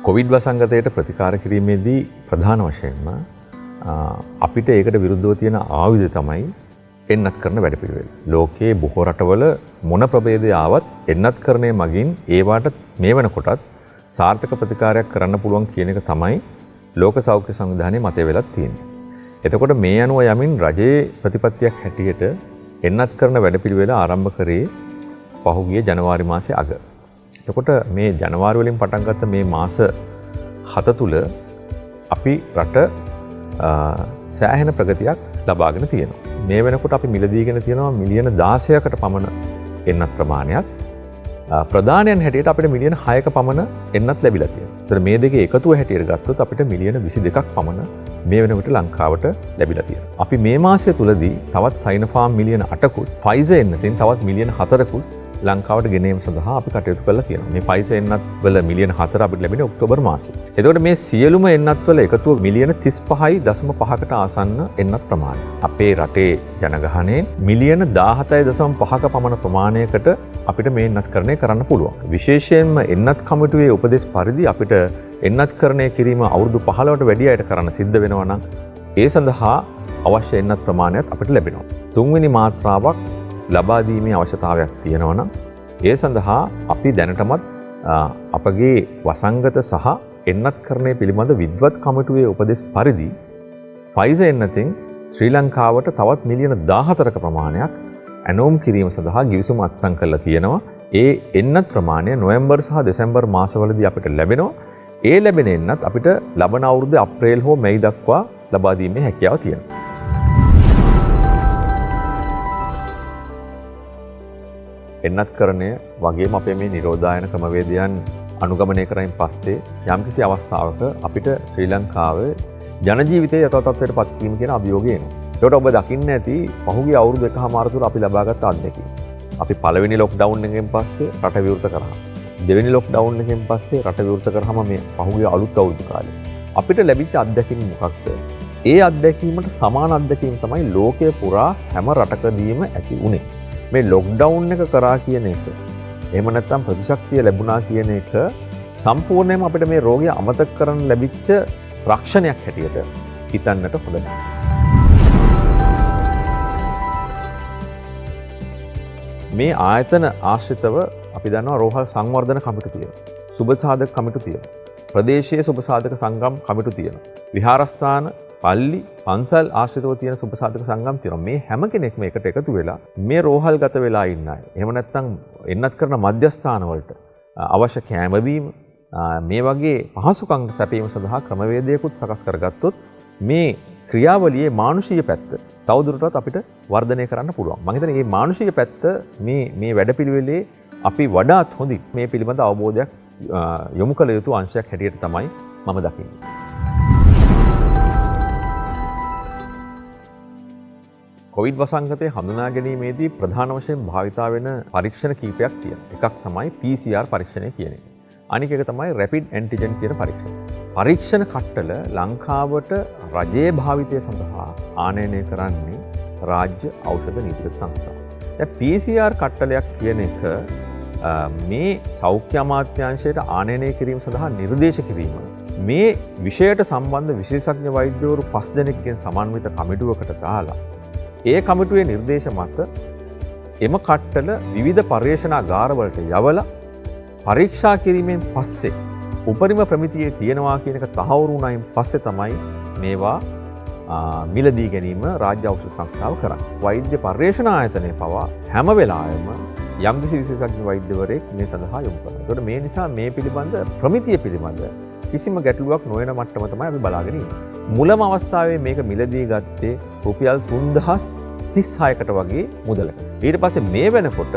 Covid වසංගතයට ප්‍රතිකාර කිරීමේදී ප්‍රධාන වශයෙන්ම අපිට ඒකට විරුද්ධව තියෙන ආයුධ තමයි එන්නත් කරන වැඩපිළිවෙල. ලෝකයේ බොහෝ රටවල මොන ප්‍රභේදය ආවත් එන්නත්කරණය මගින් ඒවට මේ වෙනකොටත් සාර්ථක ප්‍රතිකාරයක් කරන්න පුළුවන් කියන එක තමයි ලෝක සෞඛ්‍ය සංවිධානයේ මතය වෙලක් තියෙන්නේ. එතකොට මේ අනුව යමින් රජයේ ප්‍රතිපත්තියක් හැටියට එන්නත් කරන වැඩපිළිවෙල ආරම්භ කරේ පහුගිය ජනවාරි මාසයේ අග. එතකොට මේ ජනවාරි වලින් පටන් ගත්ත මේ මාස 7 තුල අපි රට සෑහෙන ප්‍රගතියක් ලබාගෙන තියෙනවා. මේ වෙනකොට අපි මිලදීගෙන තියෙනවා මිලියන 16කට පමණ එන්නත් ප්‍රමාණයක්. ප්‍රධානයන් හැටියට අපිට මිලියන 6ක පමණ එන්නත් ලැබිලා තියෙනවා. ඒතර මේ දෙකේ එකතුව හැටියට ගත්තොත් අපිට මිලියන 22ක් පමණ මේ වෙනකොට ලංකාවට ලැබිලා තියෙනවා. අපි මේ මාසය තුලදී තවත් සයිනෝෆාම් මිලියන 8කුත් ෆයිසර් එන්නතින් තවත් මිලියන 4කුත් ලංකාවට ගෙනීම සඳහා අපි කටයුතු කරලා තියෙනවා. මේ ෆයිසර් එන්නත් වල මිලියන 4 අපිට ලැබෙන්නේ ඔක්තෝබර් මාසයේ. එතකොට මේ සියලුම එන්නත් වල එකතුව මිලියන 35.5කට ආසන්න එන්නත් ප්‍රමාණය. අපේ රටේ ජනගහනයෙන් මිලියන 17.5ක පමණ ප්‍රමාණයකට අපිට මේ එන්නත්කරණය කරන්න පුළුවන්. විශේෂයෙන්ම එන්නත් කමිටුවේ උපදෙස් පරිදි අපිට එන්නත්කරණය කිරීම අවුරුදු 15ට වැඩි අයට කරන්න සිද්ධ වෙනවා නම් ඒ සඳහා අවශ්‍ය එන්නත් ප්‍රමාණයත් අපිට ලැබෙනවා. තුන්වෙනි මාත්‍රාවක් ලබා දීමේ අවශ්‍යතාවයක් තියෙනවා නම් ඒ සඳහා අපි දැනටමත් අපගේ වසංගත සහ එන්නත්කරණය පිළිබඳ විද්වත් කමිටුවේ උපදෙස් පරිදි ෆයිසර් එන්නතින් ශ්‍රී ලංකාවට තවත් මිලියන 14ක ප්‍රමාණයක් ඇනෝම් කිරීම සඳහා ගිවිසුම අත්සන් කරලා තියෙනවා. ඒ එන්නත් ප්‍රමාණය නොවැම්බර් සහ දෙසැම්බර් මාසවලදී අපිට ලැබෙනවා. ඒ ලැබෙන එන්නත් අපිට ලබන අවුරුද්දේ අප්‍රේල් හෝ මැයි දක්වා ලබා දීමේ හැකියාව තියෙනවා. එන්නත්කරණය වගේම අපේ මේ නිරෝධායන ක්‍රමවේදයන් අනුගමනය කරමින් පස්සේ යම්කිසි අවස්ථාවක අපිට ශ්‍රී ලංකාවේ ජන ජීවිතයේ යථා තත්ත්වයට පත් වීම කියන අභියෝගය එනවා. ඒකට ඔබ දකින්න ඇති පහුගිය අවුරුදු 1.5 තුර අපි ලබාගත් අත්දැකීම්. අපි පළවෙනි ලොක්ඩවුන් එකෙන් පස්සේ රට විවෘත කරා. දෙවෙනි ලොක්ඩවුන් එකෙන් පස්සේ රට විවෘත කරාම මේ පහුගිය අලුත් අවුරුදු කාලේ අපිට ලැබිච්ච අත්දැකීම් මොකක්ද? ඒ අත්දැකීමට සමාන අත්දැකීම් තමයි ලෝකයේ පුරා හැම රටකදීම ඇති උනේ. මේ ලොක්ඩවුන් එක කරා කියන එක එහෙම නැත්නම් ප්‍රතිශක්තිය ලැබුණා කියන එක සම්පූර්ණයෙන්ම අපිට මේ රෝගය අමතක කරන්න ලැබිච්ච රක්ෂණයක් හැටියට හිතන්නට හොඳ නැහැ. මේ ආයතන ආශ්‍රිතව අපි දන්නවා රෝහල් සංවර්ධන කමිටු තියෙනවා. සුබ සාධක කමිටු තියෙනවා. ප්‍රදේශීය සුබ සාධක සංගම් කමිටු තියෙනවා. විහාරස්ථාන පල්ලි පන්සල් ආශ්‍රිතව තියෙන සුබ සාධක සංගම් තියෙනවා. මේ හැම කෙනෙක්ම එකට එකතු වෙලා මේ රෝහල් ගත වෙලා ඉන්න අය. එහෙම නැත්නම් එන්නත් කරන මධ්‍යස්ථාන වලට අවශ්‍ය කැම බීම මේ වගේ පහසුකම් සැපීම සඳහා ක්‍රමවේදයකුත් සකස් කරගත්තොත් මේ ක්‍රියාවලියේ මානුෂීය පැත්ත තවදුරටත් අපිට වර්ධනය කරන්න පුළුවන්. මම හිතන්නේ මේ මානුෂීය පැත්ත මේ වැඩපිළිවෙලේ අපි වඩාත් හොඳින් මේ පිළිබඳ අවබෝධයක් යොමු කළ යුතු අංශයක් හැටියට තමයි මම දකින්නේ. කොවිඩ් වසංගතය හඳුනා ගැනීමේදී ප්‍රධාන වශයෙන් භාවිතා වෙන පරීක්ෂණ කීපයක් තියෙනවා. එකක් තමයි PCR පරීක්ෂණය කියන එක. අනික එක තමයි රැපිඩ් ඇන්ටිජන් කියන පරීක්ෂණ. පරීක්ෂණ කට්ටල ලංකාවට රජයේ භාවිතය සඳහා ආනයනය කරන්නේ රාජ්‍ය ඖෂධ නීතිගත සංස්ථාව. දැන් PCR කට්ටලයක් කියන එක මේ සෞඛ්‍ය අමාත්‍යාංශයට ආනයනය කිරීම සඳහා නිර්දේශ කිරීම. මේ විෂයට සම්බන්ධ විශේෂඥ වෛද්‍යවරු 5 දෙනෙක්ගෙන් සමන්විත කමිටුවකට දාලා ඒ කමිටුවේ නිර්දේශ මත එම කට්ටල විවිධ පර්යේෂණාගාරවලට යවලා පරීක්ෂා කිරීමෙන් පස්සේ උපරිම ප්‍රමිතියේ තියෙනවා කියන එක තහවුරු වුණායින් පස්සේ තමයි මේවා මිලදී ගැනීම රාජ්‍ය ඖෂධ සංස්ථාව කරන්නේ. වෛද්‍ය පර්යේෂණ ආයතනය පවා හැම වෙලාවෙම යම්කිසි විශේෂඥ වෛද්‍යවරයෙක් මේ සඳහා යොමු කරනවා. ඒකට මේ නිසා මේ පිළිබඳ ප්‍රමිතිය පිළිබඳ කිසිම ගැටලුවක් නොවන මට්ටම තමයි අපි බලාගෙන ඉන්නේ. මුලම අවස්ථාවේ මේක මිලදී ගත්තේ රුපියල් 3036කට වගේ මුදලකට. ඊට පස්සේ මේ වෙනකොට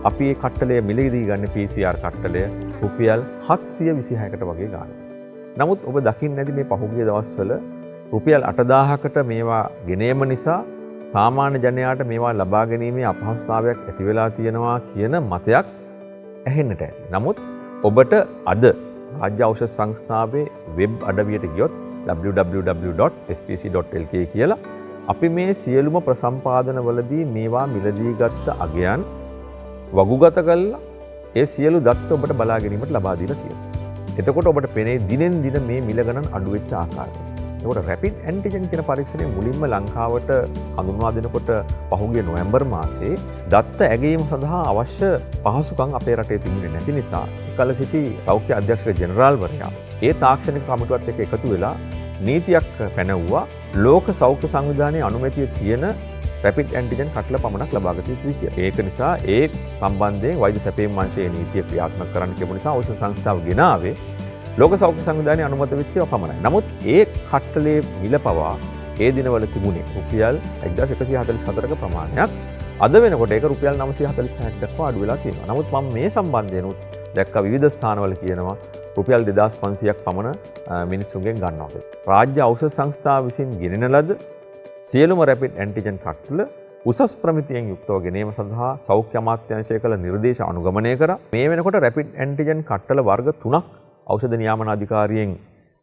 අපි මේ කට්ටලය මිලදී ගන්න PCR කට්ටලය රුපියල් 726කට වගේ ගන්නවා. නමුත් ඔබ දකින්න ඇති මේ පහුගිය දවස්වල රුපියල් 8000කට මේවා ගෙනීම නිසා සාමාන්‍ය ජනයාට මේවා ලබා ගැනීමේ අපහසුතාවයක් ඇති වෙලා තියෙනවා කියන මතයක් ඇහෙන්නට ඇති. නමුත් ඔබට අද රාජ්‍ය ඖෂධ සංස්ථාවේ වෙබ් අඩවියට ගියොත් www.spc.lk කියලා අපි මේ සියලුම ප්‍රසම්පාදනවලදී මේවා මිලදී ගත්ත අගයන් වගුගත කළා ඒ සියලු දත්ත ඔබට බලා ගැනීමට ලබා දීලා තියෙනවා. එතකොට ඔබට පෙනේ දිනෙන් දින මේ මිල ගණන් අඩු වෙච්ච ආකාරය. එතකොට රැපිඩ් ඇන්ටිජන් කියන පරීක්ෂණය මුලින්ම ලංකාවට හඳුන්වා දෙනකොට පහුගිය නොවැම්බර් මාසයේ දත්ත ඇගීම සඳහා අවශ්‍ය පහසුකම් අපේ රටේ තිබුණේ නැති නිසා කල සිටි සෞඛ්‍ය අධ්‍යක්ෂක ජෙනරාල්වරයා ඒ තාක්ෂණික කමිටුවත් එක්ක එකතු වෙලා නීතියක් පැනවුවා ලෝක සෞඛ්‍ය සංවිධානයේ අනුමැතිය තියෙන රැපිඩ් ඇන්ටිජන් කටල පමණක් ලබාගත යුතුයි කියලා. ඒක නිසා ඒ සම්බන්ධයෙන් වෛද්‍ය සැපයීම් අංශයේ නීතිය ක්‍රියාත්මක කරන්න කියපු නිසා ඖෂධ සංස්ථාව ගෙනාවේ ලෝක සෞඛ්‍ය සංවිධානයේ අනුමත වෙච්ච ඒවා පමණයි. නමුත් ඒ කට්ටලේ මිල පවා ඒ දිනවල තිබුණේ රුපියල් 1144ක ප්‍රමාණයක්. අද වෙනකොට ඒක රුපියල් 946ක් දක්වා අඩු වෙලා තියෙනවා. නමුත් මම මේ සම්බන්ධයෙන් දැක්ක විවිධ ස්ථානවල කියනවා රුපියල් 2500ක් පමණ මිනිස්සුන්ගෙන් ගන්නවා කියලා. රාජ්‍ය ඖෂධ සංස්ථාව විසින් ගෙනෙන ලද සියලුම රැපිඩ් ඇන්ටිජන් කට්ටල උසස් ප්‍රමිතියෙන් යුක්තව ගෙනීම සඳහා සෞඛ්‍ය අමාත්‍යාංශය කළ නිර්දේශ අනුගමනය කරා. මේ වෙනකොට රැපිඩ් ඇන්ටිජන් කට්ටල වර්ග 3ක් ඖෂධ නියාමන අධිකාරියෙන්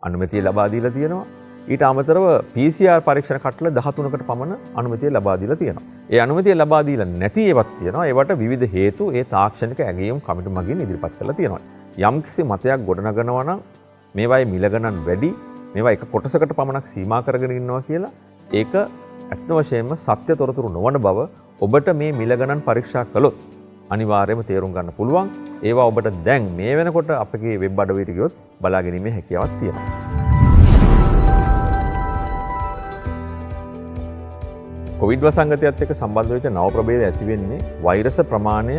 අනුමැතිය ලබා දීලා තියෙනවා. ඊට අමතරව PCR පරීක්ෂණ කට්ටල 13කට පමණ අනුමැතිය ලබා දීලා තියෙනවා. ඒ අනුමැතිය ලබා දීලා නැති ඒවත් තියෙනවා. ඒවට විවිධ හේතු ඒ තාක්ෂණික ඇගයීම් කමිටු මගින් ඉදිරිපත් කරලා තියෙනවා. යම්කිසි මතයක් ගොඩනගනවා නම් මේවායේ මිල ගණන් වැඩි, මේවා එක කොටසකට පමණක් සීමා කරගෙන ඉන්නවා කියලා ඒක ඇත්ත වශයෙන්ම සත්‍ය තොරතුරු නොවන බව ඔබට මේ මිල ගණන් පරීක්ෂා කළොත් අනිවාර්යයෙන්ම තේරුම් ගන්න පුළුවන්. ඒවා ඔබට දැන් මේ වෙනකොට අපගේ වෙබ් අඩවියට ගියොත් බලා ගැනීමේ හැකියාවක් තියෙනවා. කොවිඩ් වසංගතයත් එක්ක සම්බන්ධ වෙච්ච නව ප්‍රභේද ඇති වෙන්නේ වෛරස ප්‍රමාණය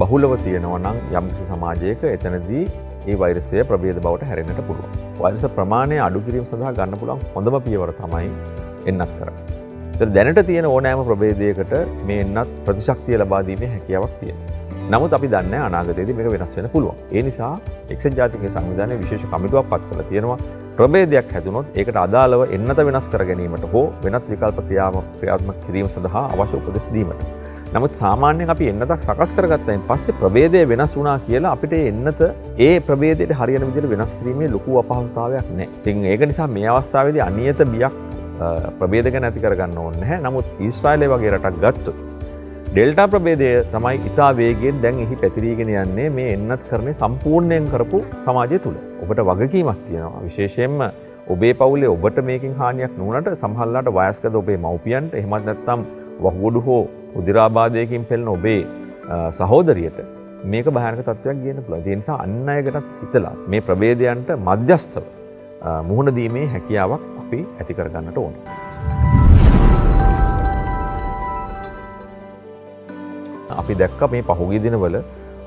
බහුලව තියෙනවා නම් යම්කිසි සමාජයක එතනදී ඒ වෛරසය ප්‍රභේද බවට හැරෙන්නට පුළුවන්. වෛරස ප්‍රමාණය අඩු කිරීම සඳහා ගන්න පුළුවන් හොඳම පියවර තමයි එන්නත් කරන්නේ. දැනට තියෙන ඕනෑම ප්‍රභේදයකට මේ එන්නත් ප්‍රතිශක්තිය ලබා දීමේ හැකියාවක් තියෙනවා. නමුත් අපි දන්නේ අනාගතයේදී මේක වෙනස් වෙන්න පුළුවන්. ඒ නිසා එක්සත් ජාතික සංවිධානයේ විශේෂ කමිටුවක් පත් කරලා තියෙනවා. ප්‍රභේදයක් හැදුනොත් ඒකට අදාළව එන්නත වෙනස් කර ගැනීමට හෝ වෙනත් විකල්ප ක්‍රියාත්මක කිරීම සඳහා අවශ්‍ය උපදෙස් දීමට. නමුත් සාමාන්‍යයෙන් අපි එන්නතක් සකස් කරගත්තයින් පස්සේ ප්‍රභේදය වෙනස් වුණා කියලා අපිට එන්නත ඒ ප්‍රභේදයට හරියන විදිහට වෙනස් කිරීමේ ලොකු අපහසුතාවයක් නැහැ. ඉතින් ඒක නිසා මේ අවස්ථාවේදී අනියත බියක් ප්‍රභේද ගැන ඇති කරගන්න ඕනේ නැහැ. නමුත් ඊශ්‍රායලය වගේ රටක් ගත්තොත් ඩෙල්ටා ප්‍රභේදය තමයි ඉතා වේගයෙන් දැන් එහි පැතිරීගෙන යන්නේ මේ එන්නත් කරන්නේ සම්පූර්ණයෙන් කරපු සමාජය තුල. ඔබට වගකීමක් තියෙනවා. විශේෂයෙන්ම ඔබේ පවුලේ ඔබට මේකෙන් හානියක් නුනට සමහරලාට වයස්ගත ඔබේ මව්පියන්ට එහෙමත් නැත්නම් වහුගොඩු හෝ උදිරාබාධයකින් පෙළෙන ඔබේ සහෝදරියට මේක භයානක තත්ත්වයක් ගේන්න පුළුවන්. ඒ නිසා අන් අයකටත් හිතලා මේ ප්‍රභේදයන්ට මධ්‍යස්ථව මුහුණ දීමේ හැකියාවක් අපි ඇති කරගන්නට ඕනේ. අපි දැක්ක මේ පහුගිය දිනවල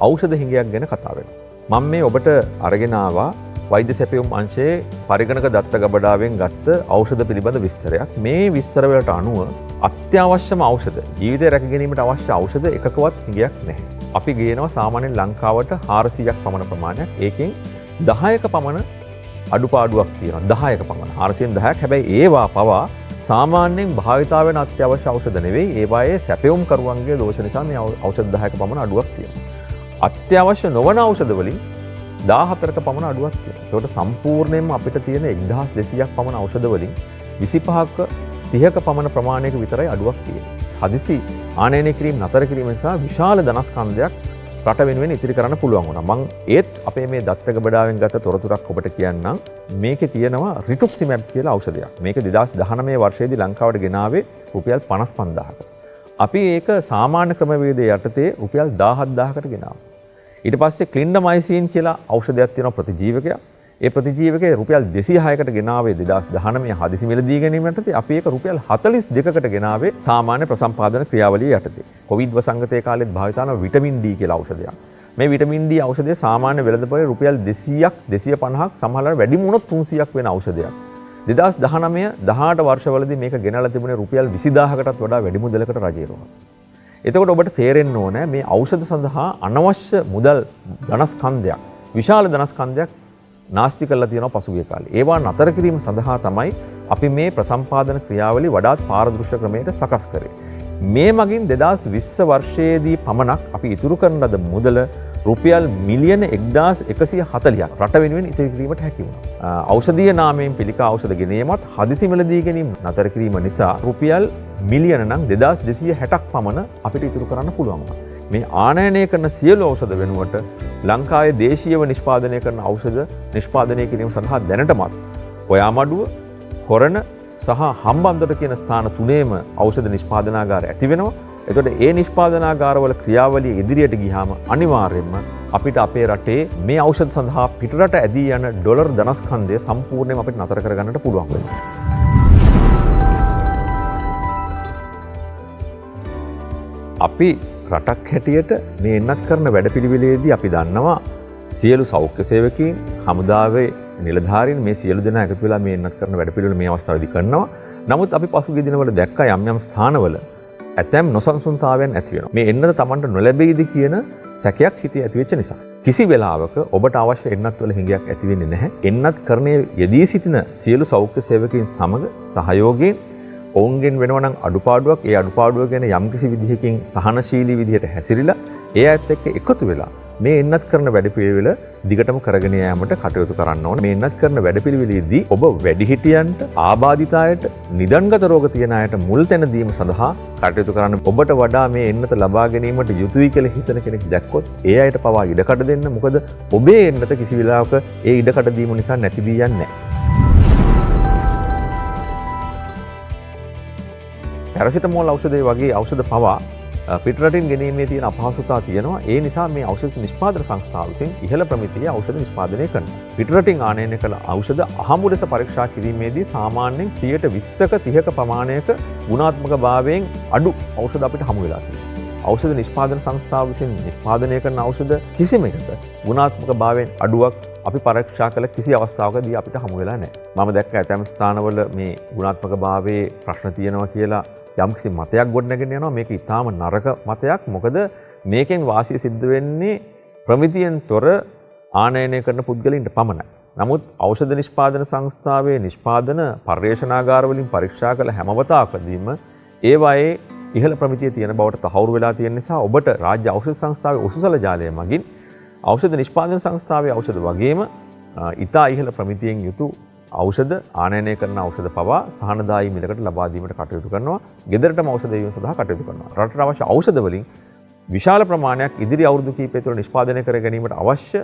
ඖෂධ හිඟයක් ගැන කතා වෙනවා. මම මේ ඔබට අරගෙන ආවා වෛද්‍ය සැපයුම් අංශයේ පරිගණක දත්ත ගබඩාවෙන් ගත්ත ඖෂධ පිළිබඳ විස්තරයක්. මේ විස්තර වලට අනුව අත්‍යවශ්‍යම ඖෂධ, ජීවිතය රැක ගැනීමට අවශ්‍ය ఔෂධ එකකවත් හිඟයක් නැහැ. අපි ගේනවා සාමාන්‍යයෙන් ලංකාවට 400ක් පමණ ප්‍රමාණයක්. ඒකෙන් 10ක පමණ අඩුපාඩුවක් තියෙනවා. 10ක පමණ. 410ක්. හැබැයි ඒවා පවා සාමාන්‍යයෙන් භාවිතා වෙන අත්‍යවශ්‍ය ඖෂධ නෙවෙයි. ඒවායේ සැපයුම් කරුවන්ගේ දෝෂ නිසා මේ ඖෂධ 10ක පමණ අඩුවක් තියෙනවා. අත්‍යවශ්‍ය නොවන ඖෂධ වලින් 14ක පමණ අඩුවක් තියෙනවා. ඒකට සම්පූර්ණයෙන්ම අපිට තියෙන 1200ක් පමණ ඖෂධ වලින් 25ක 30ක පමණ ප්‍රමාණයක විතරයි අඩුවක් තියෙන්නේ. හදිසි ආනයනය කිරීම නතර කිරීම නිසා විශාල ධනස්කන්ධයක් රට වෙනුවෙන් ඉතිරි කරන්න පුළුවන් වුණා. මම ඒත් අපේ මේ දත්ත ගබඩාවෙන් ගත්ත තොරතුරක් ඔබට කියන්නම්. මේකේ තියෙනවා රිටුක්සිමැබ් කියලා ඖෂධයක්. මේක 2019 වර්ෂයේදී ලංකාවට ගෙනාවේ රුපියල් 55000කට. අපි ඒක සාමාන්‍ය ක්‍රමවේදයේ යටතේ රුපියල් 17000කට ගෙනාවා. ඊට පස්සේ ක්ලින්ඩමයිසින් කියලා ඖෂධයක් තියෙනවා ප්‍රතිජීවකයක්. ඒ ප්‍රතිජීවකේ රුපියල් 206කට ගෙනාවේ 2019 හදිසි මිලදී ගැනීමටදී අපි ඒක රුපියල් 42කට ගෙනාවේ සාමාන්‍ය ප්‍රසම්පාදන ක්‍රියාවලිය යටතේ. කොවිඩ් වසංගතයේ කාලෙත් භාවිත කරන විටමින් D කියලා ඖෂධයක්. මේ විටමින් D ඖෂධය සාමාන්‍ය වෙළඳපොලේ රුපියල් 200ක් 250ක් සමහරවල් වැඩිම වුණොත් 300ක් වෙන ඖෂධයක්. 2019 18 වර්ෂවලදී මේක ගෙනලා තිබුණේ රුපියල් 20000කටත් වඩා වැඩි මුදලකට රජයට. එතකොට ඔබට තේරෙන්න ඕනේ මේ ඖෂධ සඳහා අනවශ්‍ය මුදල් ධනස්කන්ධයක්, විශාල ධනස්කන්ධයක් නාස්ති කරලා තියෙනවා පසුගිය කාලේ. ඒවා නතර කිරීම සඳහා තමයි අපි මේ ප්‍රසම්පාදන ක්‍රියාවලිය වඩාත් පාරදෘශ්‍ය ක්‍රමයකට සකස් කරේ. මේ මගින් 2020 වර්ෂයේදී පමණක් අපි ඉතුරු කරන ලද මුදල රුපියල් මිලියන 1140ක් රට වෙනුවෙන් ඉතිරි කිරීමට හැකි වුණා. ඖෂධීය නාමයෙන් පිළිකා ඖෂධ ගෙනීමත් හදිසි මිලදී ගැනීම නතර කිරීම නිසා රුපියල් මිලියන නම් 2260ක් පමණ අපිට ඉතුරු කරන්න පුළුවන් වුණා. මේ ආනයනය කරන සියලු ඖෂධ වෙනුවට ලංකාවේ දේශීයව නිෂ්පාදනය කරන ඖෂධ නිෂ්පාදනය කිරීම සඳහා දැනටමත් ඔයාමඩුව, හොරණ සහ හම්බන්තොට කියන ස්ථාන තුනේම ඖෂධ නිෂ්පාදනාගාර ඇති වෙනවා. එතකොට ඒ නිෂ්පාදනාගාරවල ක්‍රියාවලිය ඉදිරියට ගියාම අනිවාර්යයෙන්ම අපිට අපේ රටේ මේ ඖෂධ සඳහා පිටරට ඇදී යන ඩොලර් ධනස්කන්ධය සම්පූර්ණයෙන්ම අපිට නතර කරගන්නට පුළුවන් වෙනවා. අපි රටක් හැටියට මේ එන්නත් කරන වැඩපිළිවෙලේදී අපි දන්නවා සියලු සෞඛ්‍ය සේවකීන්, හමුදාවේ නිලධාරීන් මේ සියලු දෙනා එකතු වෙලා මේ එන්නත් කරන වැඩපිළිවෙල මේ අවස්ථාවේදී කරනවා. නමුත් අපි පසුගිය දිනවල දැක්කා යම් යම් ස්ථානවල ඇතැම් නොසන්සුන්තාවයන් ඇති වෙනවා. මේ එන්නත Tamanට නොලැබෙයිද කියන සැකයක් හිතේ ඇති වෙච්ච නිසා. කිසි වෙලාවක ඔබට අවශ්‍ය එන්නත් වල හිඟයක් ඇති වෙන්නේ නැහැ. එන්නත් කරන්නේ යෙදී සිටින සියලු සෞඛ්‍ය සේවකයන් සමග සහයෝගයෙන් ඔවුන්ගෙන් වෙනවා නම් අඩුපාඩුවක්, ඒ අඩුපාඩුව ගැන යම්කිසි විදිහකින් සහනශීලී විදිහට හැසිරීලා ඒ අයත් එක්ක එකතු වෙලා මේ එන්නත් කරන වැඩපිළිවෙල දිගටම කරගෙන යාමට කටයුතු කරන්න ඕන. මේ එන්නත් කරන වැඩපිළිවෙලෙදී ඔබ වැඩිහිටියන්ට, ආබාධිතයන්ට, නිදන්ගත රෝග තියෙන අයට මුල් තැන දීම සඳහා කටයුතු කරන්න. ඔබට වඩා මේ එන්නත ලබා ගැනීමට යුතුයි කියලා හිතන කෙනෙක් දැක්කොත් ඒ අයට පවා ඉඩකඩ දෙන්න. මොකද ඔබේ එන්නත කිසි වෙලාවක ඒ ඉඩකඩ දීම නිසා නැති වී යන්නේ නැහැ. පැරසිටමෝල් ඖෂධය වගේ ඖෂධ පවා පිටරටින් ගැනීමේ තියෙන අපහසුතාව තියෙනවා. ඒ නිසා මේ ඖෂධ නිෂ්පාදන සංස්ථාව විසින් ඉහළ ප්‍රමිතියේ ඖෂධ නිෂ්පාදනය කරනවා. පිටරටින් ආනයනය කළ ඖෂධ අහඹු ලෙස පරීක්ෂා කිරීමේදී සාමාන්‍යයෙන් 20%ක 30ක ප්‍රමාණයක ගුණාත්මක භාවයෙන් අඩු ඖෂධ අපිට හමු වෙලා තියෙනවා. ඖෂධ නිෂ්පාදන සංස්ථාව විසින් නිෂ්පාදනය කරන ඖෂධ කිසිම එකක ගුණාත්මක භාවයෙන් අඩුවක් අපි පරීක්ෂා කළ කිසි අවස්ථාවකදී අපිට හමු වෙලා නැහැ. මම දැක්ක ඇතැම් ස්ථානවල මේ ගුණාත්මක භාවයේ ප්‍රශ්න තියෙනවා කියලා යම්කිසි මතයක් ගොඩනගෙන යනවා. මේක ඊටාම නරක මතයක්. මොකද මේකෙන් වාසිය සිද්ධ වෙන්නේ ප්‍රමිතියෙන් තොර ආනයනය කරන පුද්ගලයින්ට පමණයි. නමුත් ඖෂධ නිෂ්පාදන සංස්ථාවේ නිෂ්පාදන පර්යේෂණාගාර වලින් පරීක්ෂා කළ හැම වතාවකදීම ඒවායේ ඉහළ ප්‍රමිතිය තියෙන බවට තහවුරු වෙලා තියෙන නිසා ඔබට රාජ්‍ය ඖෂධ සංස්ථාවේ උසුසල ජාලය මගින් ඖෂධ නිෂ්පාදන සංස්ථාවේ ඖෂධ වගේම ඉතා ඉහළ ප්‍රමිතියෙන් යුතු ඖෂධ ආනයනය කරන ඖෂධ පවා සහනදායී මිලකට ලබා දීමට කටයුතු කරනවා. ගෙදරටම ඖෂධ දීම සඳහා කටයුතු කරනවා. රටට අවශ්‍ය ඖෂධ වලින් විශාල ප්‍රමාණයක් ඉදිරි අවුරුදු කිහිපය තුළ නිෂ්පාදනය කර ගැනීමට අවශ්‍ය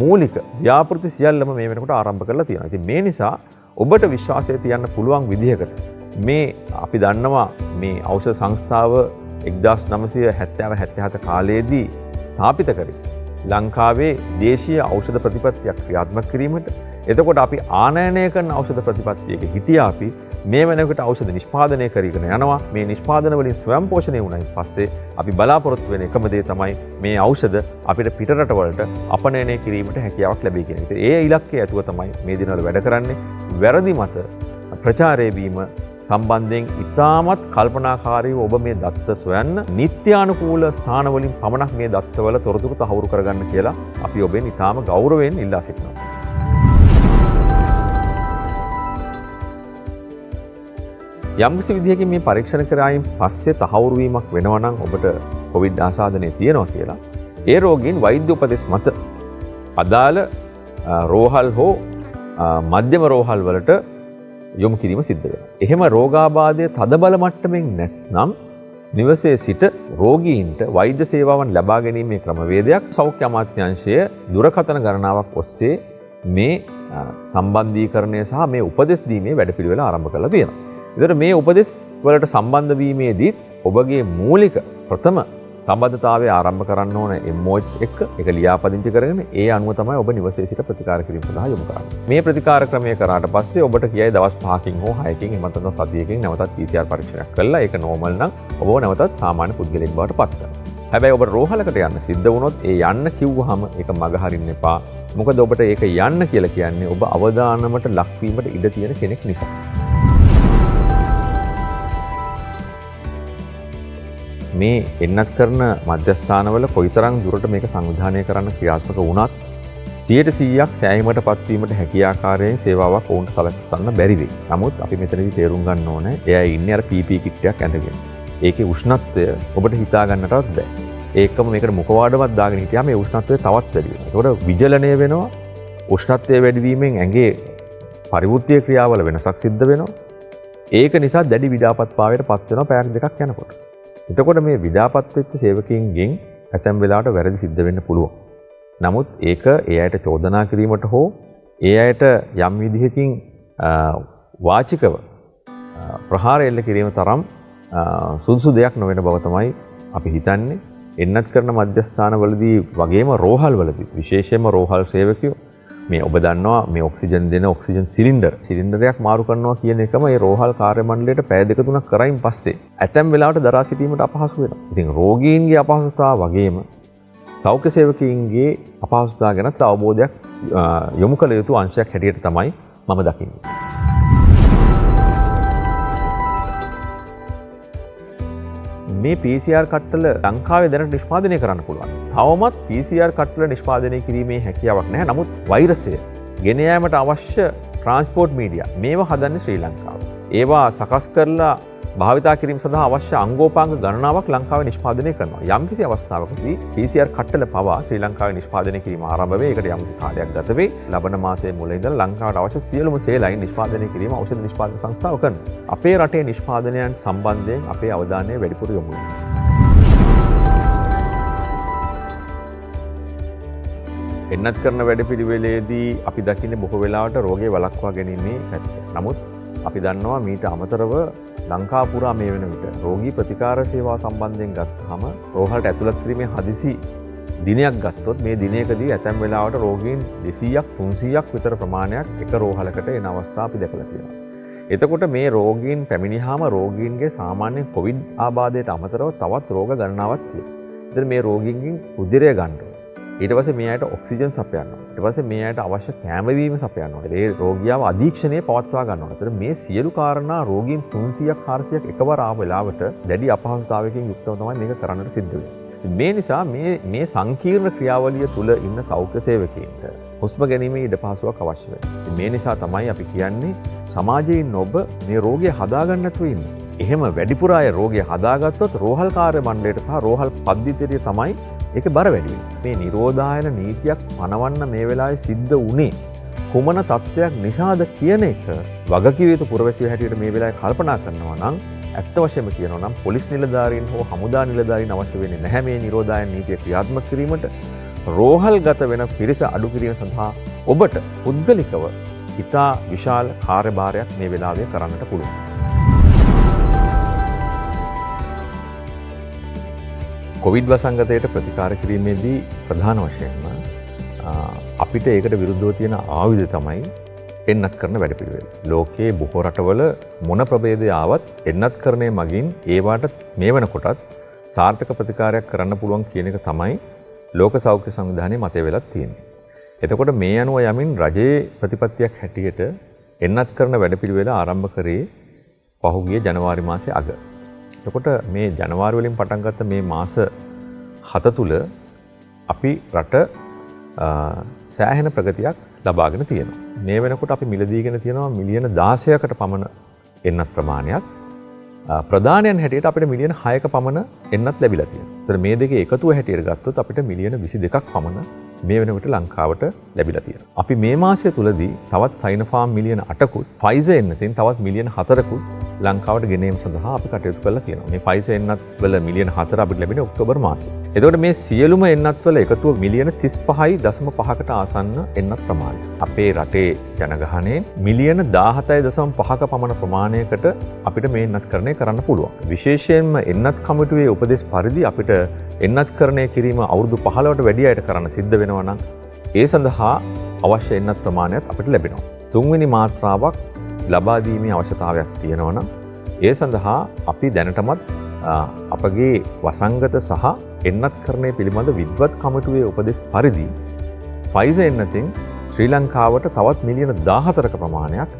මූලික ව්‍යාපෘති සියල්ලම මේ වෙනකොට ආරම්භ කරලා තියෙනවා. ඉතින් මේ නිසා ඔබට විශ්වාසය තියන්න පුළුවන් විදිහකට මේ අපි දන්නවා මේ ඖෂධ සංස්ථාව 1970-77 කාලයේදී ස්ථාපිත කරේ ලංකාවේ දේශීය ඖෂධ ප්‍රතිපත්තියක් ක්‍රියාත්මක කිරීමට. එතකොට අපි ආනයනය කරන ඖෂධ ප්‍රතිපත්තියක හිටියා අපි මේ වෙනකොට ඖෂධ නිෂ්පාදනය කරගෙන යනවා. මේ නිෂ්පාදන වලින් ස්වයං පෝෂණය වුණායින් පස්සේ අපි බලාපොරොත්තු වෙන එකම දේ තමයි මේ ඖෂධ අපිට පිටරට වලට අපනයනය කිරීමට හැකියාවක් ලැබෙයි කියන එක. ඒ ඉලක්කය ඇතුව තමයි මේ දිනවල වැඩ කරන්නේ. වැරදි මත ප්‍රචාරය වීම සම්බන්ධයෙන් ඉතාමත් කල්පනාකාරීව ඔබ මේ දත්ත සොයන්න. නිත්‍යානුකූල ස්ථාන වලින් පමණක් මේ දත්තවල තොරතුරු තහවුරු කරගන්න කියලා අපි ඔබෙන් ඉතාම ගෞරවයෙන් ඉල්ලා සිටිනවා. යම්කිසි විදිහකින් මේ පරීක්ෂණ කරායින් පස්සේ තහවුරු වීමක් වෙනවා නම් ඔබට කොවිඩ් ආසාදනය තියෙනවා කියලා ඒ රෝගීන් වෛද්‍ය උපදෙස් මත අදාළ රෝහල් හෝ මධ්‍යම රෝහල් වලට යොමු කිරීම සිද්ධ වෙනවා. එහෙම රෝගාබාධය තදබල මට්ටමින් නැත්නම් නිවසේ සිට රෝගීන්ට වෛද්‍ය සේවාවන් ලබා ගැනීමේ ක්‍රමවේදයක් සෞඛ්‍ය අමාත්‍යාංශය දුරකථන ගණනාවක් ඔස්සේ මේ සම්බන්ධීකරණය සහ මේ උපදෙස් දීමේ වැඩපිළිවෙල ආරම්භ කරලා තියෙනවා. ඒතර මේ උපදෙස් වලට සම්බන්ධ වීමේදී ඔබගේ මූලික ප්‍රථම සම්බන්ධතාවය ආරම්භ කරන්න ඕන MOH එක ඒක ලියාපදිංචි කරගෙන ඒ අනුව තමයි ඔබ නිවසේ සිට ප්‍රතිකාර කිරීම සඳහා යොමු කරන්නේ. මේ ප්‍රතිකාර ක්‍රමය කරාට පස්සේ ඔබට කියයි දවස් 5කින් හෝ 6කින් එහෙම නැත්නම් සතියකින් නැවතත් PCR පරීක්ෂණයක් කළා. ඒක නෝමල් නම් ඔබව නැවතත් සාමාන්‍ය පුද්ගලයෙක් බවට පත් කරනවා. හැබැයි ඔබ රෝහලකට යන්න සිද්ධ වුණොත් ඒ යන්න කිව්වහම ඒක මග හරින්න එපා. මොකද ඔබට ඒක යන්න කියලා කියන්නේ ඔබ අවදානමට ලක්වීමට ඉඩ තියෙන කෙනෙක් නිසා. මේ එන්නත් කරන මධ්‍යස්ථානවල කොයිතරම් දුරට මේක සංවිධානය කරන්න ක්‍රියාත්මක වුණත් 100% සෑහීමට පත්වීමට හැකි ආකාරයෙන් සේවාවක් ඔවුන්ට සලස්වන්න බැරි වෙයි. නමුත් අපි මෙතනදී තේරුම් ගන්න ඕනේ එයා ඉන්නේ අර PPE කිට් එකක් ඇඳගෙන. ඒකේ උෂ්ණත්වය ඔබට හිතා ගන්නටවත් බෑ. ඒකම මේකට මුඛවාඩමක් දාගෙන හිටියාම මේ උෂ්ණත්වය තවත් වැඩි වෙනවා. ඒකට විජලනය වෙනවා. උෂ්ණත්වය වැඩි වීමෙන් ඇඟේ පරිවෘත්තීය ක්‍රියාවල වෙනසක් සිද්ධ වෙනවා. ඒක නිසා දැඩි විඩාපත් භාවයට පත් වෙනවා පැය දෙකක් යනකොට. එතකොට මේ විඩාපත් වෙච්ච සේවකයන්ගෙන් ඇතැම් වෙලාවට වැරදි සිද්ධ වෙන්න පුළුවන්. නමුත් ඒක ඒ අයට චෝදනා කිරීමට හෝ ඒ අයට යම් විදිහකින් වාචිකව ප්‍රහාර එල්ල කිරීම තරම් සුදුසු දෙයක් නොවන බව තමයි අපි හිතන්නේ. එන්නත් කරන මධ්‍යස්ථානවලදී වගේම රෝහල්වලදී විශේෂයෙන්ම රෝහල් සේවකයෝ මේ ඔබ දන්නවා මේ ඔක්සිජන් දෙන ඔක්සිජන් සිලින්ඩරයක් මාරු කරනවා කියන එකම ඒ රෝහල් කාර්ය මණ්ඩලයට පැය දෙක තුනක් කරයින් පස්සේ ඇතැම් වෙලාවට දරා සිටීමට අපහසු වෙනවා. ඉතින් රෝගීන්ගේ අපහසුතාව වගේම සෞඛ්‍ය සේවකයින්ගේ අපහසුතාව ගැනත් අවබෝධයක් යොමු කළ යුතු අංශයක් හැටියට තමයි මම දකින්නේ. මේ PCR කට්ටල ලංකාවේ දැනට නිෂ්පාදනය කරන්න පුළුවන්. තවමත් PCR කට්ටල නිෂ්පාදනය කිරීමේ හැකියාවක් නැහැ. නමුත් වෛරසය ගෙන යාමට අවශ්‍ය ට්‍රාන්ස්පෝර්ට් මීඩියා මේවා හදන්නේ ශ්‍රී ලංකාව. ඒවා සකස් කරලා භාවිතා කිරීම සඳහා අවශ්‍ය අංගෝපාංග ගණනාවක් ලංකාවේ නිෂ්පාදනය කරනවා. යම්කිසි අවස්ථාවකදී PCR කට්ටල පවා ශ්‍රී ලංකාවේ නිෂ්පාදනය කිරීම ආරම්භ වේ. ඒකට යම්කිසි කාලයක් ගත වේ. ලබන මාසයේ මුල ඉඳලා ලංකාවට අවශ්‍ය සියලුම සේලයින් නිෂ්පාදනය කිරීම ඖෂධ නිෂ්පාදන සංස්ථාව කරනවා. අපේ රටේ නිෂ්පාදනයන් සම්බන්ධයෙන් අපේ අවධානය වැඩිපුර යොමු වෙනවා. එන්නත් කරන වැඩපිළිවෙලේදී අපි දකින්නේ බොහෝ වෙලාවට රෝගේ වළක්වා ගැනීමේ පැත්ත. නමුත් අපි දන්නවා මීට අමතරව ලංකා පුරා මේ වෙන විට රෝගී ප්‍රතිකාර සේවා සම්බන්ධයෙන් ගත්තාම රෝහලට ඇතුළත් කිරීමේ හදිසි දිනයක් ගත්තොත් මේ දිනයකදී ඇතැම් වෙලාවට රෝගීන් 200ක් 300ක් විතර ප්‍රමාණයක් එක රෝහලකට එන අවස්ථා අපි දැකලා තියෙනවා. එතකොට මේ රෝගීන් පැමිණියාම රෝගීන්ගේ සාමාන්‍ය කොවිඩ් ආබාධයට අමතරව තවත් රෝග ගණනාවක් තියෙනවා. ඉතින් මේ රෝගීන්ගෙන් උදිරය ගන්න ඕනේ. ඊට පස්සේ මේ අයට ඔක්සිජන් සපයන්න ඕනේ. ඊට පස්සේ මේ අයට අවශ්‍ය කැමවීම සපයන්න ඕනේ. ඒ රෝගියාව අධීක්ෂණයේ පවත්වා ගන්න ඕනේ. ඒතර මේ සියලු කාරණා රෝගීන් 300ක් 400ක් එකවර ආව වෙලාවට දැඩි අපහසුතාවයකින් යුක්තව තමයි මේක කරන්නට සිද්ධ වෙන්නේ. මේ නිසා මේ සංකීර්ණ ක්‍රියාවලිය තුල ඉන්න සෞඛ්‍ය සේවකයින්ට හුස්ම ගැනීමේ ඉඩපහසුවක් අවශ්‍ය වෙනවා. මේ නිසා තමයි අපි කියන්නේ සමාජයේ ඔබ මේ රෝගය හදාගන්න නැතුව ඉන්න. එහෙම වැඩිපුර අය රෝගය හදාගත්තොත් රෝහල් කාර්ය මණ්ඩලයට සහ රෝහල් පද්ධතියට තමයි ඒක බර වැඩි වෙනවා. මේ නිරෝධායන නීතියක් පනවන්න මේ වෙලාවේ සිද්ධ වුණේ කුමන තත්ත්වයක් නිසාද කියන එක වගකිව යුතු පුරවැසියෝ හැටියට මේ වෙලාවේ කල්පනා කරනවා නම් ඇත්ත වශයෙන්ම කියනවා නම් පොලිස් නිලධාරීන් හෝ හමුදා නිලධාරීන් අවශ්‍ය වෙන්නේ නැහැ මේ නිරෝධායන නීතිය ක්‍රියාත්මක කිරීමට. රෝහල්ගත වෙන පිරිස අඩු කිරීම සඳහා ඔබට පුද්ගලිකව ඉතා විශාල කාර්යභාරයක් මේ වෙලාවේ කරන්නට පුළුවන්. කොවිඩ් වසංගතයට ප්‍රතිකාර කිරීමේදී ප්‍රධාන වශයෙන්ම අපිට ඒකට විරුද්ධව තියෙන ආයුධ තමයි එන්නත් කරන වැඩපිළිවෙල. ලෝකයේ බොහෝ රටවල මොන ප්‍රභේදය ආවත් එන්නත්කරණය මගින් ඒවට මේ වෙනකොටත් සාර්ථක ප්‍රතිකාරයක් කරන්න පුළුවන් කියන එක තමයි ලෝක සෞඛ්‍ය සංවිධානයේ මතය වෙලක් තියෙන්නේ. එතකොට මේ අනුව යමින් රජයේ ප්‍රතිපත්තියක් හැටියට එන්නත් කරන වැඩපිළිවෙල ආරම්භ කරේ පහුගිය ජනවාරි මාසයේ අග. එතකොට මේ ජනවාරි වලින් පටන් ගත්ත මේ මාස 7 තුල අපි රට සෑහෙන ප්‍රගතියක් ලබාගෙන තියෙනවා. මේ වෙනකොට අපි මිලදීගෙන තියෙනවා මිලියන 16කට පමණ එන්නත් ප්‍රමාණයක්. ප්‍රධානයන් හැටියට අපිට මිලියන 6ක පමණ එන්නත් ලැබිලා තියෙනවා. ඒතර මේ දෙකේ එකතුව හැටියට ගත්තොත් අපිට මිලියන 22ක් පමණ මේ වෙනකොට ලංකාවට ලැබිලා තියෙනවා. අපි මේ මාසය තුලදී තවත් සයිනෝෆාම් මිලියන 8කුත් ෆයිසර් එන්නතින් තවත් මිලියන 4කුත් ලංකාවට ගෙනීම සඳහා අපි කටයුතු කරලා තියෙනවා. මේ ෆයිසර් එන්නත් වල මිලියන 4 අපිට ලැබෙන්නේ ඔක්තෝබර් මාසයේ. එතකොට මේ සියලුම එන්නත් වල එකතුව මිලියන 35.5කට ආසන්න එන්නත් ප්‍රමාණය. අපේ රටේ ජනගහනයෙන් මිලියන 17.5ක පමණ ප්‍රමාණයකට අපිට මේ එන්නත්කරණය කරන්න පුළුවන්. විශේෂයෙන්ම එන්නත් කමිටුවේ උපදෙස් පරිදි අපිට එන්නත්කරණය කිරීම අවුරුදු 15ට වැඩි අයට කරන්න සිද්ධ වෙනවා නම් ඒ සඳහා අවශ්‍ය එන්නත් ප්‍රමාණයත් අපිට ලැබෙනවා. තුන්වෙනි මාත්‍රාවක් ලබා දීමේ අවශ්‍යතාවයක් තියෙනවා නම් ඒ සඳහා අපි දැනටමත් අපගේ වසංගත සහ එන්නත්කරණය පිළිබඳ විද්වත් කමිටුවේ උපදෙස් පරිදි ෆයිසර් එන්නතින් ශ්‍රී ලංකාවට තවත් මිලියන 14ක ප්‍රමාණයක්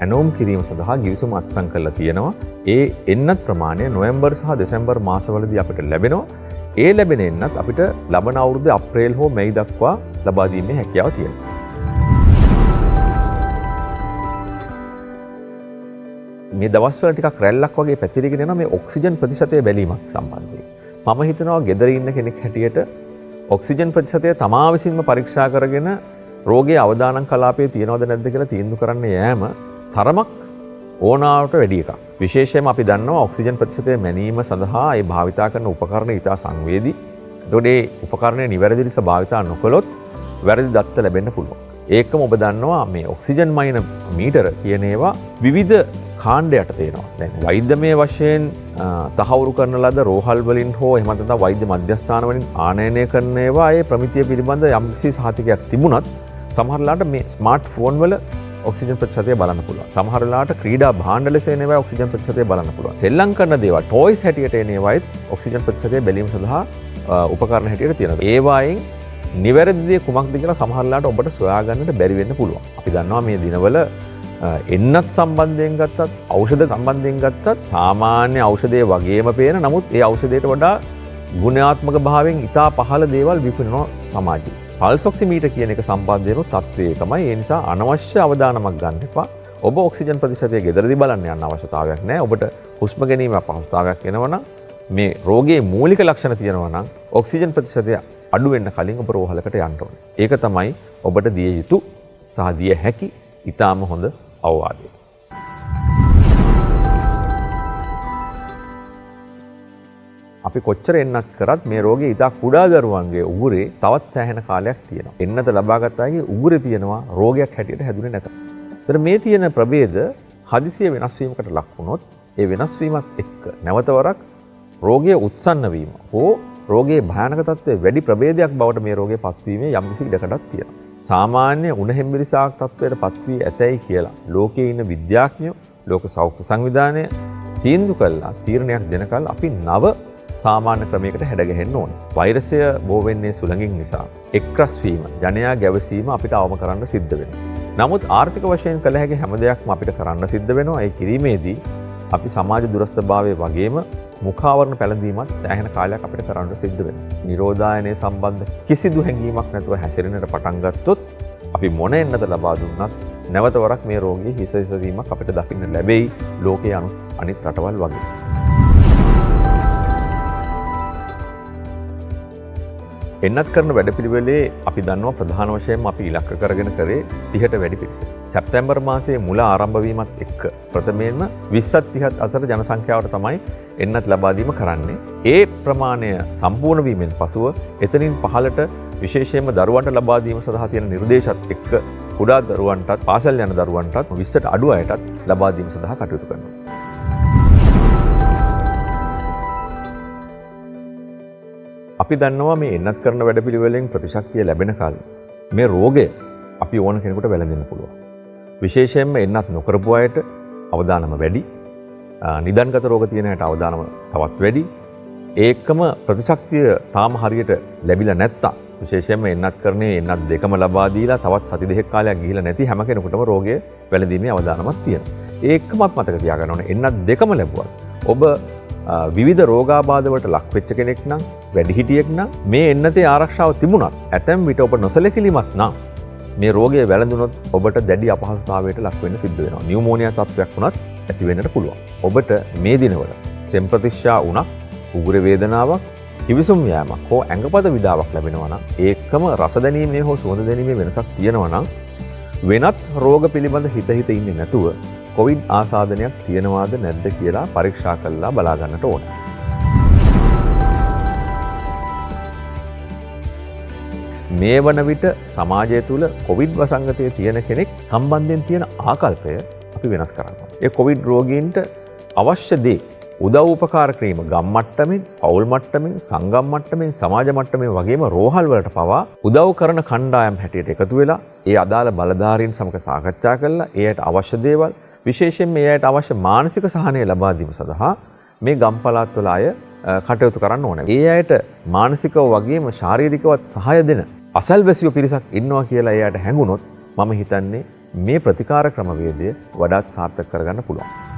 ඇනෝම් කිරීම සඳහා ගිවිසුම අත්සන් කරලා තියෙනවා. ඒ එන්නත් ප්‍රමාණය නොවැම්බර් සහ දෙසැම්බර් මාසවලදී අපිට ලැබෙනවා. ඒ ලැබෙන එන්නත් අපිට ලබන අවුරුද්දේ අප්‍රේල් හෝ මැයි දක්වා ලබා දීමේ හැකියාව තියෙනවා. මේ දවස්වල ටිකක් රැල්ලක් වගේ පැතිරගෙන යනවා මේ ඔක්සිජන් ප්‍රතිශතය බැලීමක් සම්බන්ධයෙන්. මම හිතනවා ගෙදර ඉන්න කෙනෙක් හැටියට ඔක්සිජන් ප්‍රතිශතය තමා විසින්ම පරීක්ෂා කරගෙන රෝගයේ අවදානම් කලාපයේ තියෙනවද නැද්ද කියලා තීන්දුව කරන්න යෑම තරමක් ඕනාවට වැඩි එකක්. විශේෂයෙන්ම අපි දන්නවා ඔක්සිජන් ප්‍රතිශතය මැනීම සඳහා ඒ භාවිතා කරන උපකරණ ඉතා සංවේදී. එතකොට මේ උපකරණය නිවැරදි ලෙස භාවිතා නොකළොත් වැරදි දත්ත ලැබෙන්න පුළුවන්. ඒකම ඔබ දන්නවා මේ ඔක්සිජන් මයින මීටර කියන ඒවා විවිධ කාණ්ඩ යටතේ එනවා. දැන් වෛද්‍යමය වශයෙන් තහවුරු කරන ලද රෝහල් වලින් හෝ එහෙම නැත්නම් වෛද්‍ය මධ්‍යස්ථාන වලින් ආනයනය කරන ඒවා ඒ ප්‍රමිතිය පිළිබඳ යම්කිසි සහතිකයක් තිබුණත් සමහර වෙලාවට මේ ස්මාර්ට් ෆෝන් වල ඔක්සිජන් ප්‍රතිශතය බලන්න පුළුවන්. සමහර වෙලාවට ක්‍රීඩා භාණ්ඩ ලෙස එන ඒවා ඔක්සිජන් ප්‍රතිශතය බලන්න පුළුවන්. සෙල්ලම් කරන දේවල් ටොයිස් හැටියට එන ඒවායිත් ඔක්සිජන් ප්‍රතිශතය බැලීම සඳහා උපකරණ හැටියට තියෙනවා. ඒවායින් නිවැරදි දේ කුමක්ද කියලා සමහර වෙලාවට ඔබට සොයාගන්නට බැරි වෙන්න පුළුවන්. අපි දන්නවා මේ දිනවල එන්නත් සම්බන්ධයෙන් ගත්තත් ඖෂධ සම්බන්ධයෙන් ගත්තත් සාමාන්‍ය ඖෂධයේ වගේම පේන නමුත් ඒ ඖෂධයට වඩා ගුණාත්මක භාවයෙන් ඉතා පහළ දේවල් විකුණන සමාජයේ. පල්ස් ඔක්සිමීටර් කියන එක සම්බන්ධ වෙන තත්ත්වය එකමයි. ඒ නිසා අනවශ්‍ය අවධානමක් ගන්න එපා. ඔබ ඔක්සිජන් ප්‍රතිශතය ගෙදරදී බලන්න යන්න අවශ්‍යතාවයක් නැහැ. ඔබට හුස්ම ගැනීම අපහසුතාවයක් එනවා නම් මේ රෝගයේ මූලික ලක්ෂණ තියෙනවා නම් ඔක්සිජන් ප්‍රතිශතය අඩු වෙන්න කලින් ඔබ රෝහලකට යන්න ඕනේ. ඒක තමයි ඔබට දිය යුතු සහ දිය හැකි ඊටාම හොඳ අවවාදය. අපි කොච්චර එන්නත් කරත් මේ රෝගය ඉතා කුඩා දරුවන්ගේ උගුරේ තවත් සෑහෙන කාලයක් තියෙනවා. එන්නත ලබාගත් අයගේ උගුරේ තියෙනවා රෝගයක් හැටියට හැදුනේ නැත. ඒතර මේ තියෙන ප්‍රභේද හදිසිය වෙනස් වීමකට ලක් වුණොත් ඒ වෙනස් වීමත් එක්ක නැවතවරක් රෝගයේ උත්සන්න වීම හෝ රෝගයේ භයානක තත්ත්වයේ වැඩි ප්‍රභේදයක් බවට මේ රෝගය පත්වීමේ යම්කිසි ඉඩකඩක් තියෙනවා. සාමාන්‍ය උණ හෙම්බිරිසාවක් තත්ත්වයට පත්වී ඇතැයි කියලා ලෝකයේ ඉන්න විද්‍යාඥයෝ ලෝක සෞඛ්‍ය සංවිධානය තීන්දුව කළා තීරණයක් දෙනකල් අපි නව සාමාන්‍ය ක්‍රමයකට හැඩගැහෙන්න ඕනේ. වෛරසය බෝ වෙන්නේ සුළඟින් නිසා එක්රස් වීම, ජනයා ගැවසීම අපිට අවම කරන්න සිද්ධ වෙනවා. නමුත් ආර්ථික වශයෙන් කළ හැකි හැම දෙයක්ම අපිට කරන්න සිද්ධ වෙනවා. ඒ කිරීමේදී අපි සමාජ දුරස්ථභාවය වගේම මුඛාවරණ පැළඳීමත් සෑහෙන කාලයක් අපිට කරන්න සිද්ධ වෙනවා. නිරෝධායනය සම්බන්ධ කිසිදු හැඟීමක් නැතුව හැසිරෙන්නට පටන් ගත්තොත් අපි මොන එන්නත ලබා දුන්නත් නැවත වරක් මේ රෝගී හිස හිසවීමක් අපිට දකින්න ලැබෙයි ලෝකයේ අනිත් රටවල් වගේ. එන්නත් කරන වැඩපිළිවෙලේ අපි දන්නවා ප්‍රධාන වශයෙන්ම අපි ඉලක්ක කරගෙන කරේ 30ට වැඩි පිරිස. සැප්තැම්බර් මාසයේ මුල ආරම්භ වීමත් එක්ක ප්‍රථමයෙන්ම 20ත් 30ත් අතර ජනසංඛ්‍යාවට තමයි එන්නත් ලබා දීම කරන්නේ. ඒ ප්‍රමාණය සම්පූර්ණ වීමෙන් පසුව එතනින් පහළට විශේෂයෙන්ම දරුවන්ට ලබා දීම සඳහා තියෙන නිර්දේශත් එක්ක කුඩා දරුවන්ටත් පාසල් යන දරුවන්ටත් 20ට අඩු අයටත් ලබා දීම සඳහා කටයුතු කරනවා. අපි දන්නවා මේ එන්නත් කරන වැඩපිළිවෙලෙන් ප්‍රතිශක්තිය ලැබෙන කල මේ රෝගය අපි ඕන කෙනෙකුට වැළඳෙන්න පුළුවන්. විශේෂයෙන්ම එන්නත් නොකරපු අයට අවදානම වැඩි. නිදන්ගත රෝග තියෙන අයට අවදානම තවත් වැඩි. ඒකම ප්‍රතිශක්තිය තාම හරියට ලැබිලා නැත්තම් විශේෂයෙන්ම එන්නත් කරන්නේ එන්නත් දෙකම ලබා දීලා තවත් සති දෙකක් කාලයක් ගිහිලා නැති හැම කෙනෙකුටම රෝගය වැළඳීමේ අවදානමක් තියෙනවා. ඒකමත් මතක තියාගන්න ඕනේ. එන්නත් දෙකම ලැබුවා. ඔබ විවිධ රෝගාබාධ වලට ලක් වෙච්ච කෙනෙක් නම් වැඩිහිටියෙක් නම් මේ එන්නතේ ආරක්ෂාව තිබුණත් ඇතැම් විට ඔබ නොසැලකිලිමත් නම් මේ රෝගය වැළඳුනොත් ඔබට දැඩි අපහසුතාවයකට ලක් වෙන්න සිද්ධ වෙනවා. නියුමෝනියා තත්ත්වයක් වුණත් ඇති වෙන්නට පුළුවන්. ඔබට මේ දිනවල සෙම් ප්‍රතිශ්‍යා වුණත් උගුර වේදනාවක්, කිවිසුම් යෑමක් හෝ ඇඟපත විඩාවක් ලැබෙනවා නම් ඒකම රස දැනීමේ හෝ සුවඳ දැනීමේ වෙනසක් තියෙනවා නම් වෙනත් රෝග පිළිබඳ හිත ඉන්නේ නැතුව කොවිඩ් ආසාදනයක් තියෙනවාද නැද්ද කියලා පරීක්ෂා කරලා බලා ගන්නට ඕන. මේ වන විට සමාජය තුළ කොවිඩ් වසංගතය තියෙන කෙනෙක් සම්බන්ධයෙන් තියෙන ආකල්පය අපි වෙනස් කරනවා. ඒ කොවිඩ් රෝගීන්ට අවශ්‍ය දේ උදව් උපකාර කිරීම ගම් මට්ටමින්, පවුල් මට්ටමින්, සංගම් මට්ටමින්, සමාජ මට්ටමින් වගේම රෝහල් වලට පවා උදව් කරන කණ්ඩායම් හැටියට එකතු වෙලා ඒ අදාළ බලධාරීන් සමග සාකච්ඡා කරලා එයට අවශ්‍ය දේවල් විශේෂයෙන් මේ අයට අවශ්‍ය මානසික සහනය ලබා දීම සඳහා මේ ගම් පළාත්වල අය කටයුතු කරන්න ඕනේ. ඒ අයට මානසිකව වගේම ශාරීරිකවත් සහාය දෙන අසල්වැසියෝ පිරිසක් ඉන්නවා කියලා එයාට හැඟුණොත් මම හිතන්නේ මේ ප්‍රතිකාර ක්‍රමවේදය වඩාත් සාර්ථක කරගන්න පුළුවන්.